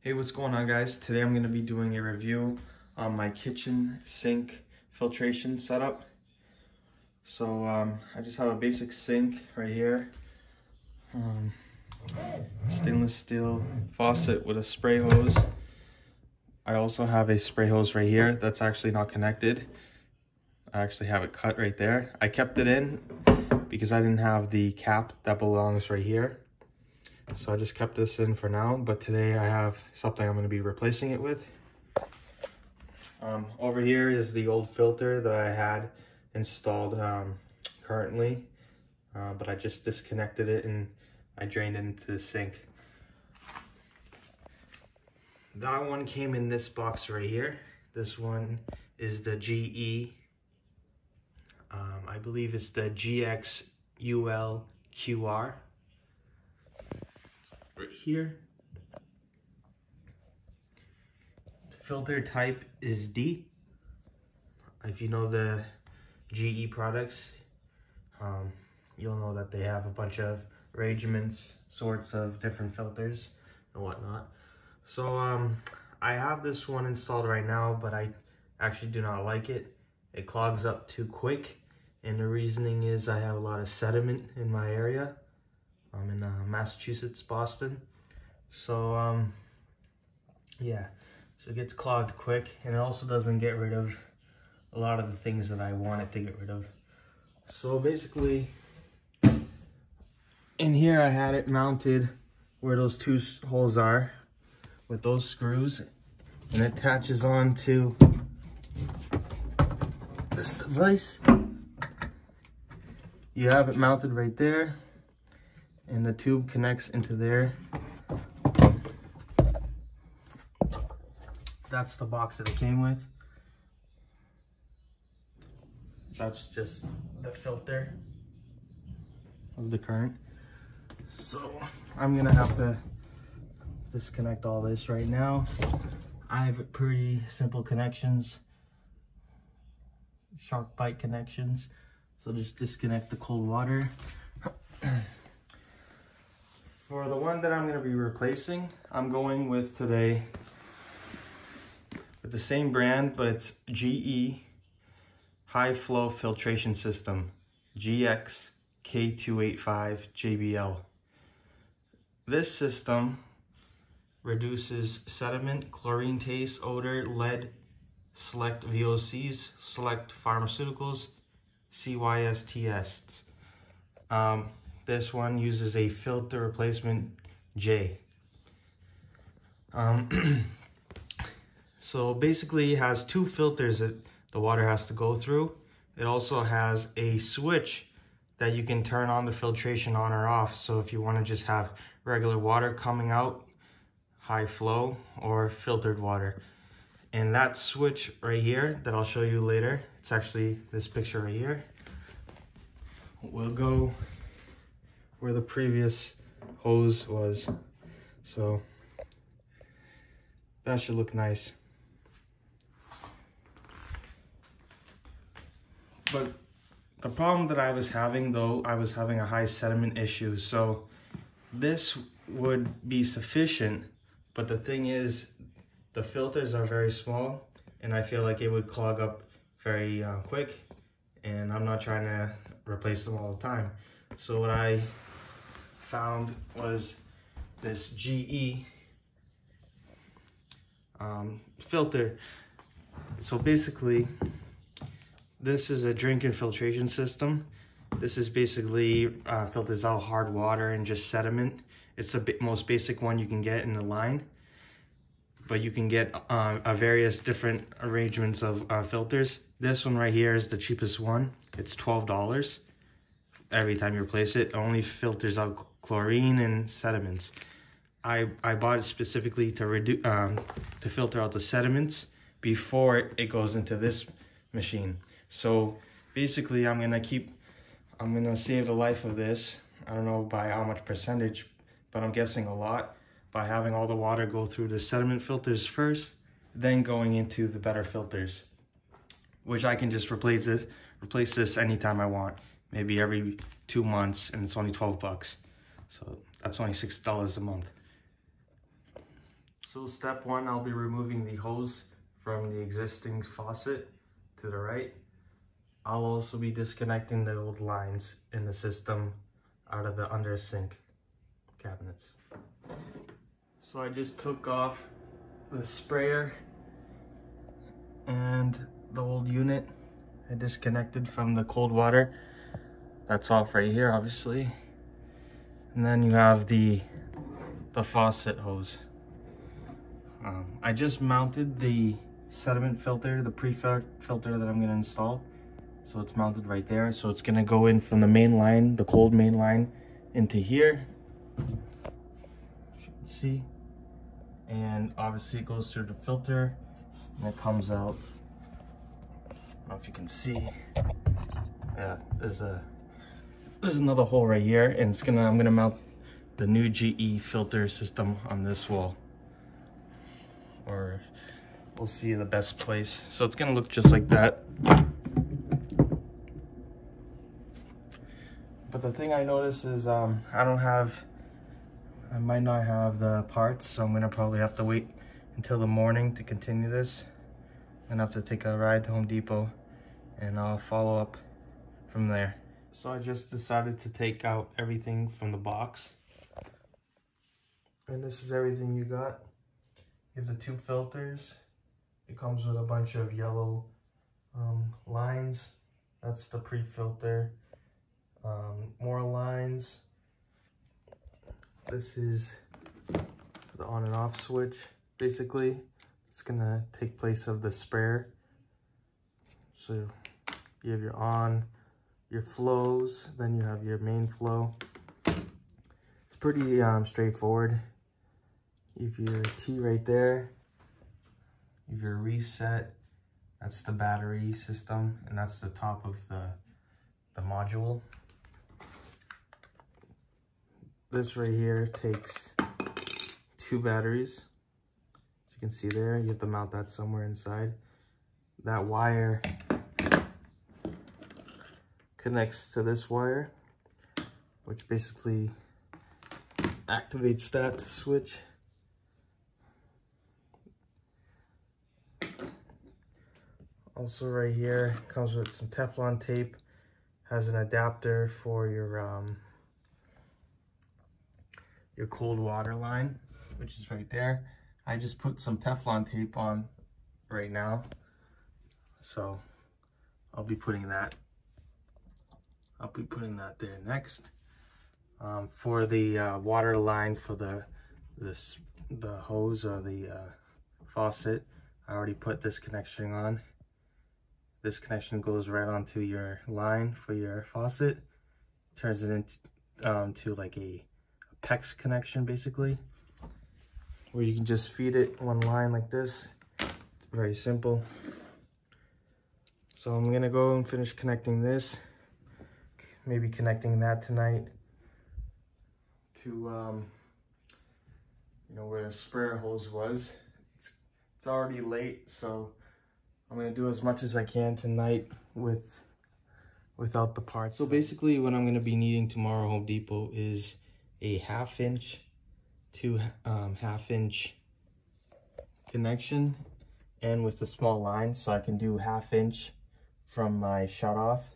Hey, what's going on, guys? Today I'm going to be doing a review on my kitchen sink filtration setup. So I just have a basic sink right here, stainless steel faucet with a spray hose. I also have a spray hose right here that's actually not connected. I actually have it cut right there. I kept it in because I didn't have the cap that belongs right here. So I just kept this in for now, but today I have something I'm going to be replacing it with. Over here is the old filter that I had installed currently, but I just disconnected it and I drained it into the sink. That one came in this box right here. This one is the I believe it's the GXULQR. Right here. The filter type is D. If you know the GE products, you'll know that they have a bunch of arrangements, sorts of different filters and whatnot. So I have this one installed right now, but I actually do not like it. It clogs up too quick, and the reasoning is I have a lot of sediment in my area. I'm in Massachusetts, Boston. So yeah, so it gets clogged quick, and it also doesn't get rid of a lot of the things that I want it to get rid of. So basically, in here I had it mounted where those two holes are with those screws, and it attaches on to this device. You have it mounted right there, and the tube connects into there. That's the box that it came with. That's just the filter of the current. So I'm gonna have to disconnect all this right now. I have pretty simple connections, Sharkbite connections. So just disconnect the cold water. For the one that I'm going to be replacing, I'm going with today with the same brand, but it's GE High Flow Filtration System, GXK285JBL. This system reduces sediment, chlorine taste, odor, lead, select VOCs, select pharmaceuticals, CYSTS. This one uses a filter replacement J. So basically it has two filters that the water has to go through. It also has a switch that you can turn on the filtration on or off. So if you want to just have regular water coming out, high flow, or filtered water. And that switch right here that I'll show you later, it's actually this picture right here, will go where the previous hose was. So that should look nice. But the problem that I was having though, I was having a high sediment issue. So this would be sufficient, but the thing is, the filters are very small, and I feel like it would clog up very quick, and I'm not trying to replace them all the time. So what I found was this GE filter. So basically, this is a drinking filtration system. This is basically filters out hard water and just sediment. It's the most basic one you can get in the line, but you can get various different arrangements of filters. This one right here is the cheapest one. It's $12 every time you replace it. It only filters out chlorine and sediments. I bought it specifically to filter out the sediments before it goes into this machine. So basically I'm gonna save the life of this. I don't know by how much percentage, but I'm guessing a lot, by having all the water go through the sediment filters first, then going into the better filters, which I can just replace this anytime I want, maybe every 2 months, and it's only $12. So that's only $6 a month. So step one, I'll be removing the hose from the existing faucet to the right. I'll also be disconnecting the old lines in the system out of the under sink cabinets. So I just took off the sprayer and the old unit. I disconnected from the cold water. That's off right here, obviously. And then you have the faucet hose. I just mounted the sediment filter, the pre-filter that I'm gonna install. So it's mounted right there. So it's gonna go in from the main line, the cold main line, into here. As you can see. And obviously it goes through the filter and it comes out. I don't know if you can see. Yeah, there's another hole right here, and I'm gonna mount the new GE filter system on this wall. Or we'll see the best place. So it's gonna look just like that. But the thing I noticed is I might not have the parts, so I'm gonna probably have to wait until the morning to continue this. And have to take a ride to Home Depot, and I'll follow up from there. So I just decided to take out everything from the box. And this is everything you got. You have the 2 filters. It comes with a bunch of yellow lines. That's the pre-filter. More lines. This is the on and off switch, basically. It's gonna take place of the sprayer. So you have your on, your flows, then you have your main flow. It's pretty straightforward. You have your T right there. You have your reset. That's the battery system, and that's the top of the module. This right here takes 2 batteries. As you can see there, you have to mount that somewhere inside. That wire connects to this wire, which basically activates that switch. Also right here comes with some Teflon tape, has an adapter for your cold water line, which is right there. I just put some Teflon tape on right now, so I'll be putting that there next. For the water line for the hose or the faucet, I already put this connection on. This connection goes right onto your line for your faucet, turns it into like a PEX connection, basically, where you can just feed it one line like this. It's very simple. So I'm gonna go and finish connecting this, maybe connecting that tonight to you know, where the sprayer hose was. It's already late, so I'm gonna do as much as I can tonight without the parts. So basically what I'm gonna be needing tomorrow at Home Depot is a 1/2 inch to 1/2 inch connection, and with the small line, so I can do 1/2 inch from my shut off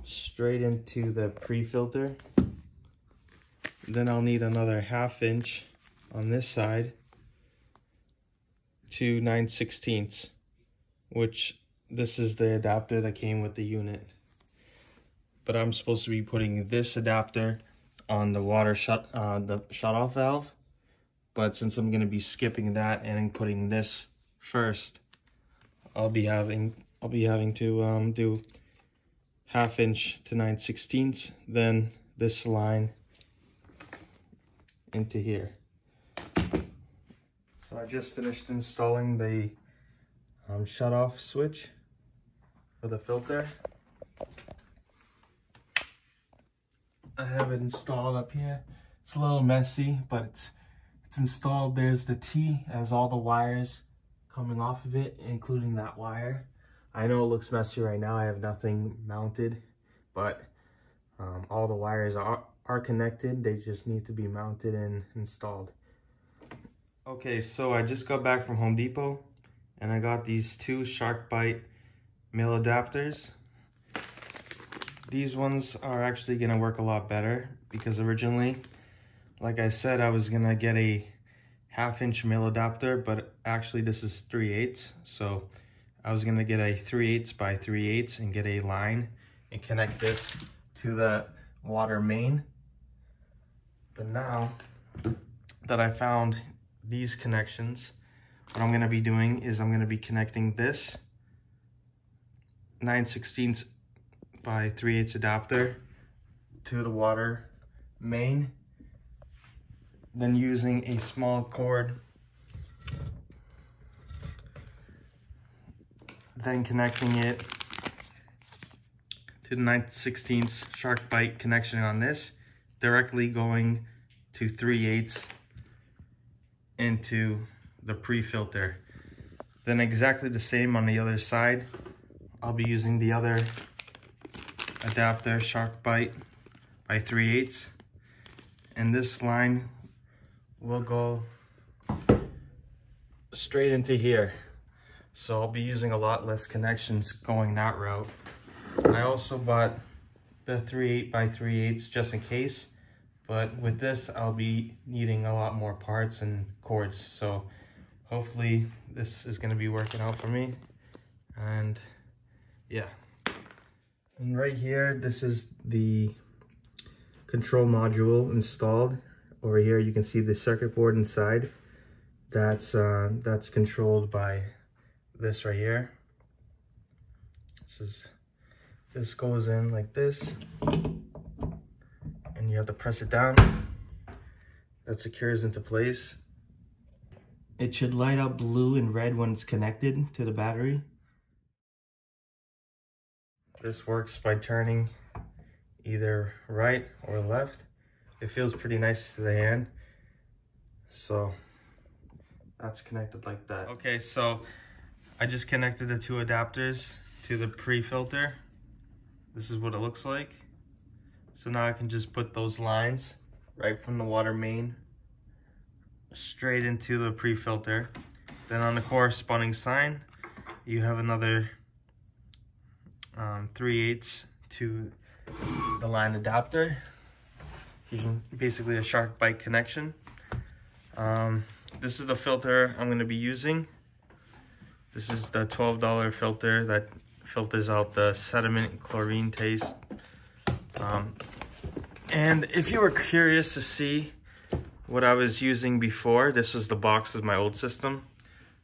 straight into the pre-filter. Then I'll need another 1/2 inch on this side to 9/16, which this is the adapter that came with the unit. But I'm supposed to be putting this adapter on the water the shut-off valve. But since I'm gonna be skipping that and putting this first, I'll be having to do 1/2 inch to 9/16, then this line into here. So I just finished installing the shut-off switch for the filter. I have it installed up here. It's a little messy, but it's installed. There's the T as all the wires coming off of it, including that wire. I know it looks messy right now. I have nothing mounted, but all the wires are connected. They just need to be mounted and installed. Okay, so I just got back from Home Depot and I got these two Sharkbite male adapters. These ones are actually gonna work a lot better because originally, like I said, I was gonna get a 1/2-inch male adapter, but actually this is 3/8. So I was gonna get a 3/8 by 3/8 and get a line and connect this to the water main. But now that I found these connections, what I'm gonna be doing is I'm gonna be connecting this 9/16 by 3/8 adapter to the water main, then using a small cord, then connecting it to the 9/16 Sharkbite connection on this, directly going to 3/8 into the pre-filter. Then exactly the same on the other side. I'll be using the other adapter, Sharkbite by 3/8, and this line will go straight into here. So I'll be using a lot less connections going that route. I also bought the 3/8 by 3/8 just in case, but with this I'll be needing a lot more parts and cords. So hopefully this is going to be working out for me. And yeah. And right here, this is the control module installed. Over here you can see the circuit board inside. That's controlled by this right here. This goes in like this, and you have to press it down. That secures into place. It should light up blue and red when it's connected to the battery. This works by turning either right or left. It feels pretty nice to the hand. So that's connected like that. Okay, so I just connected the two adapters to the pre-filter. This is what it looks like. So now I can just put those lines right from the water main straight into the pre-filter. Then on the corresponding side, you have another 3/8 to the line adapter, using basically a Sharkbite connection. This is the filter I'm going to be using. This is the $12 filter that filters out the sediment and chlorine taste. And if you were curious to see what I was using before, this was the box of my old system.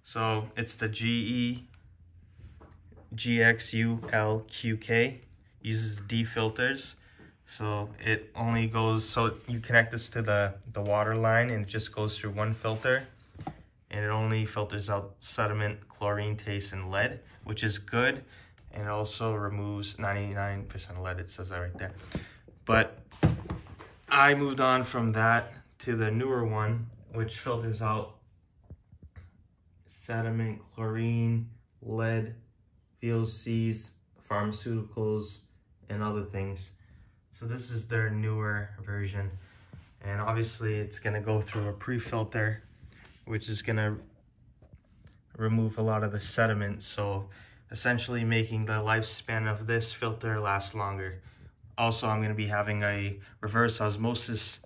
So it's the GXK285JBL. Uses D filters. So it only goes, so you connect this to the water line and it just goes through one filter. And it only filters out sediment, chlorine taste, and lead, which is good. And it also removes 99% lead, it says that right there. But I moved on from that to the newer one, which filters out sediment, chlorine, lead, VOCs, pharmaceuticals, and other things. So this is their newer version. And obviously it's gonna go through a pre-filter, which is gonna remove a lot of the sediment. So essentially making the lifespan of this filter last longer. Also, I'm gonna be having a reverse osmosis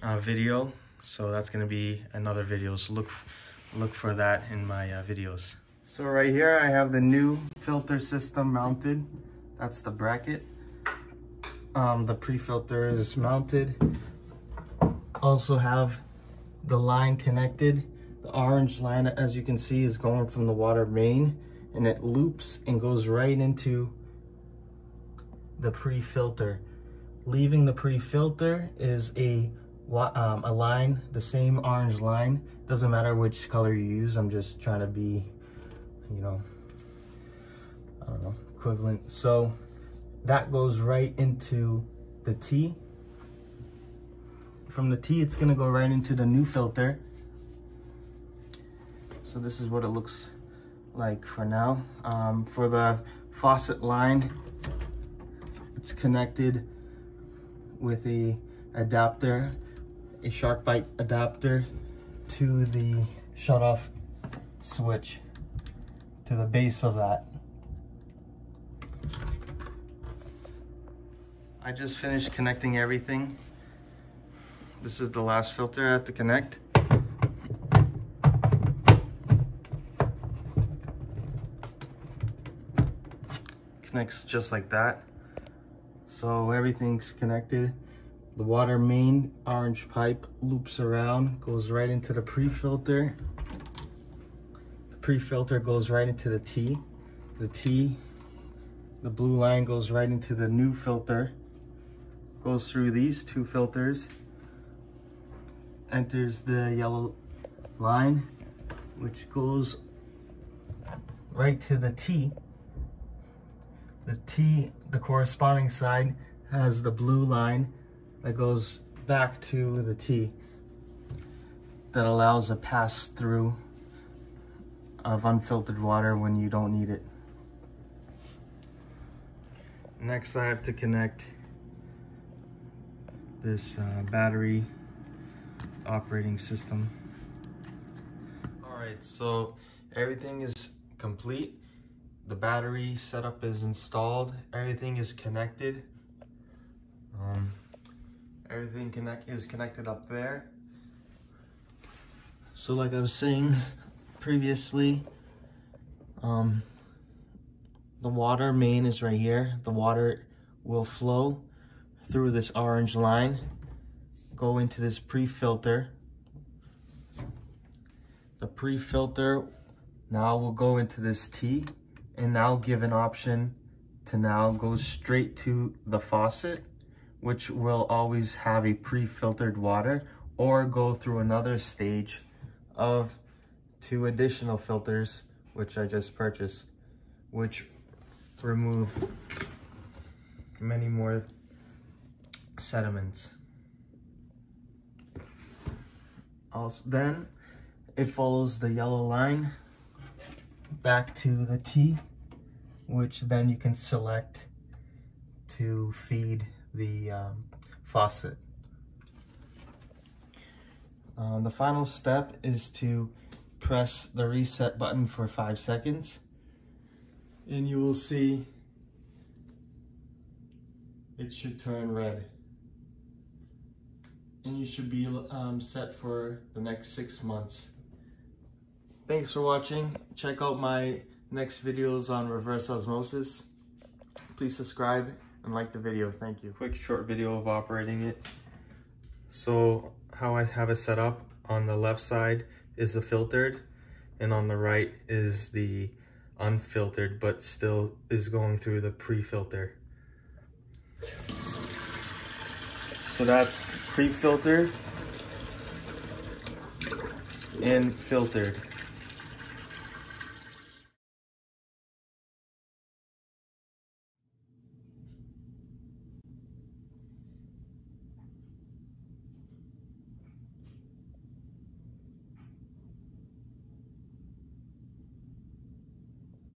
video. So that's gonna be another video. So look for that in my videos. So right here, I have the new filter system mounted. That's the bracket. The pre-filter is mounted. Also have the line connected. The orange line, as you can see, is going from the water main, and it loops and goes right into the pre-filter. Leaving the pre-filter is a line, the same orange line. Doesn't matter which color you use. I'm just trying to be, you know, I don't know, equivalent. So that goes right into the T. From the T, it's gonna go right into the new filter. So this is what it looks like for now. For the faucet line, it's connected with a adapter, a Sharkbite adapter to the shut-off switch, to the base of that. I just finished connecting everything. This is the last filter I have to connect. Connects just like that. So everything's connected. The water main orange pipe loops around, goes right into the pre-filter. The pre-filter goes right into the T. The blue line goes right into the new filter. Goes through these two filters. Enters the yellow line, which goes right to the T. The corresponding side has the blue line that goes back to the T, that allows a pass through of unfiltered water when you don't need it. Next, I have to connect this battery operating system. Alright, so everything is complete. The battery setup is installed. Everything is connected. Everything is connected up there. So like I was saying previously, the water main is right here. The water will flow through this orange line, go into this pre-filter. The pre-filter now will go into this T, and now give an option to now go straight to the faucet, which will always have a pre-filtered water, or go through another stage of 2 additional filters, which I just purchased, which remove many more sediments. Also, then it follows the yellow line back to the T, which then you can select to feed the faucet. The final step is to press the reset button for 5 seconds, and you will see it should turn red, and you should be set for the next 6 months. Thanks for watching. Check out my next videos on reverse osmosis. Please subscribe and like the video. Thank you. Quick short video of operating it. So how I have it set up, on the left side is the filtered, and on the right is the unfiltered, but still is going through the pre-filter. So that's pre-filtered and filtered.